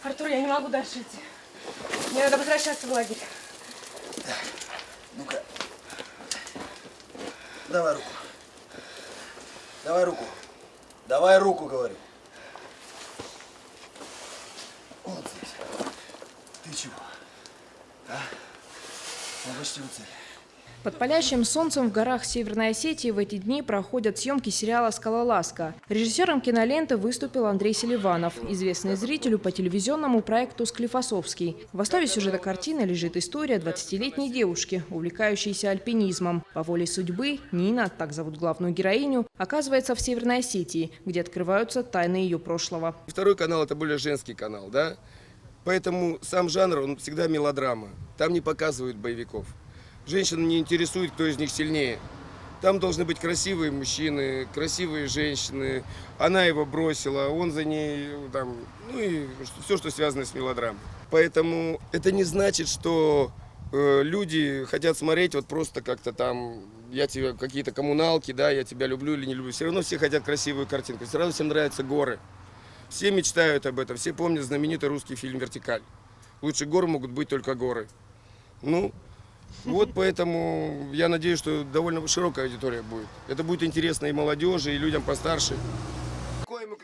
Артур, я не могу дальше идти. Мне надо возвращаться в лагерь. Ну-ка. Давай руку. Давай руку. Давай руку, говорю. Вот здесь. Ты чего? А? Мы почти у цели. Под палящим солнцем в горах Северной Осетии в эти дни проходят съемки сериала «Скалолазка». Режиссером киноленты выступил Андрей Селиванов, известный зрителю по телевизионному проекту «Склифосовский». В основе сюжета картины лежит история 20-летней девушки, увлекающейся альпинизмом. По воле судьбы Нина, так зовут главную героиню, оказывается в Северной Осетии, где открываются тайны ее прошлого. Второй канал – это более женский канал, да? Поэтому сам жанр, он всегда мелодрама. Там не показывают боевиков. Женщин не интересует, кто из них сильнее. Там должны быть красивые мужчины, красивые женщины. Она его бросила, он за ней, там, ну и все, что связано с мелодрамой. Поэтому это не значит, что люди хотят смотреть вот просто как-то там, я тебе какие-то коммуналки, да, я тебя люблю или не люблю. Все равно все хотят красивую картинку, все равно всем нравятся горы. Все мечтают об этом, все помнят знаменитый русский фильм «Вертикаль». Лучше гор могут быть только горы. Ну, вот поэтому я надеюсь, что довольно широкая аудитория будет. Это будет интересно и молодежи, и людям постарше.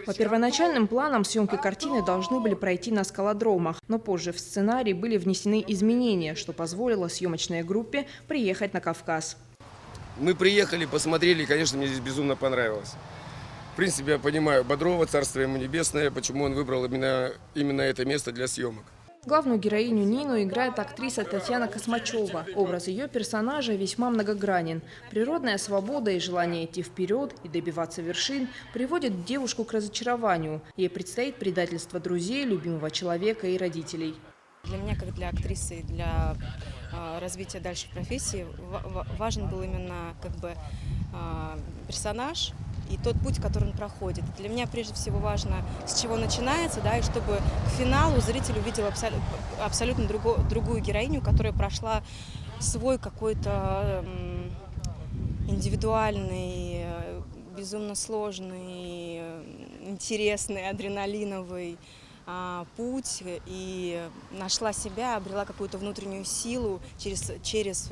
По первоначальным планам съемки картины должны были пройти на скалодромах, но позже в сценарий были внесены изменения, что позволило съемочной группе приехать на Кавказ. Мы приехали, посмотрели, и, конечно, мне здесь безумно понравилось. В принципе, я понимаю Бодрова, царство ему небесное, почему он выбрал именно это место для съемок. Главную героиню Нину играет актриса Татьяна Космачева. Образ ее персонажа весьма многогранен. Природная свобода и желание идти вперед и добиваться вершин приводит девушку к разочарованию. Ей предстоит предательство друзей, любимого человека и родителей. Для меня, как для актрисы, для развития дальше в профессии, важен был именно персонаж и тот путь, который он проходит. Для меня прежде всего важно, с чего начинается, да, и чтобы к финалу зритель увидел абсолютно другую героиню, которая прошла свой какой-то индивидуальный, безумно сложный, интересный, адреналиновый путь и нашла себя, обрела какую-то внутреннюю силу через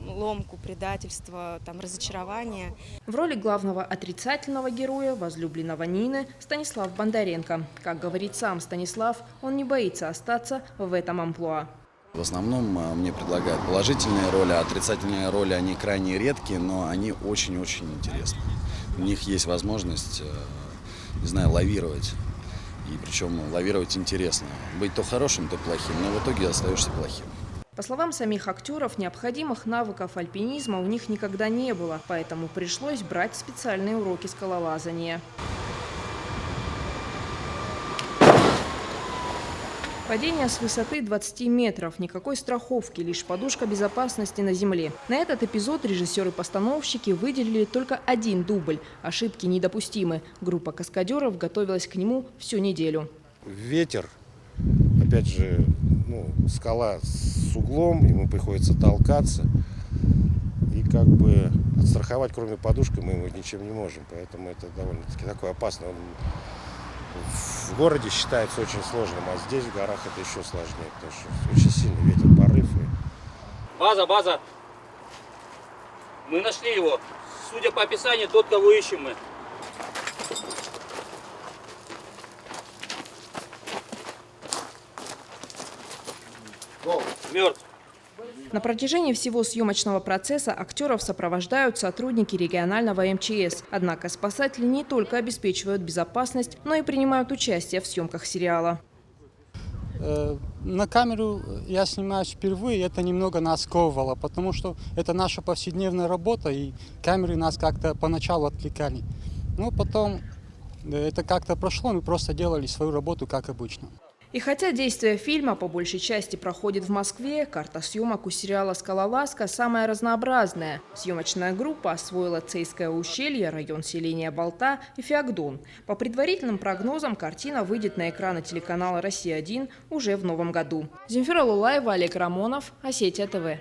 ломку, предательство, разочарование. В роли главного отрицательного героя, возлюбленного Нины, Станислав Бондаренко. Как говорит сам Станислав, он не боится остаться в этом амплуа. В основном мне предлагают положительные роли, а отрицательные роли, они крайне редкие, но они очень-очень интересны. У них есть возможность, не знаю, лавировать. И причем лавировать интересно. Быть то хорошим, то плохим, но в итоге остаешься плохим. По словам самих актеров, необходимых навыков альпинизма у них никогда не было, поэтому пришлось брать специальные уроки скалолазания. Падение с высоты 20 метров, никакой страховки, лишь подушка безопасности на земле. На этот эпизод режиссеры-постановщики выделили только один дубль. Ошибки недопустимы. Группа каскадеров готовилась к нему всю неделю. Ветер, опять же, скала с углом, ему приходится толкаться. И отстраховать, кроме подушки, мы его ничем не можем. Поэтому это довольно-таки такое опасное. В городе считается очень сложным, а здесь в горах это еще сложнее, потому что очень сильный ветер, порыв. База! Мы нашли его. Судя по описанию, тот, кого ищем мы. Мертв. На протяжении всего съемочного процесса актеров сопровождают сотрудники регионального МЧС. Однако спасатели не только обеспечивают безопасность, но и принимают участие в съемках сериала. На камеру я снимаюсь впервые, это немного нас сковывало, потому что это наша повседневная работа, и камеры нас как-то поначалу отвлекали. Но потом это как-то прошло, мы просто делали свою работу, как обычно. И хотя действие фильма по большей части проходит в Москве, карта съемок у сериала «Скалолазка» самая разнообразная. Съемочная группа освоила Цейское ущелье, район селения Балта и Феогдон. По предварительным прогнозам, картина выйдет на экраны телеканала «Россия-1» уже в новом году. Земфира Лулаева, Олег Рамонов, Осетия ТВ.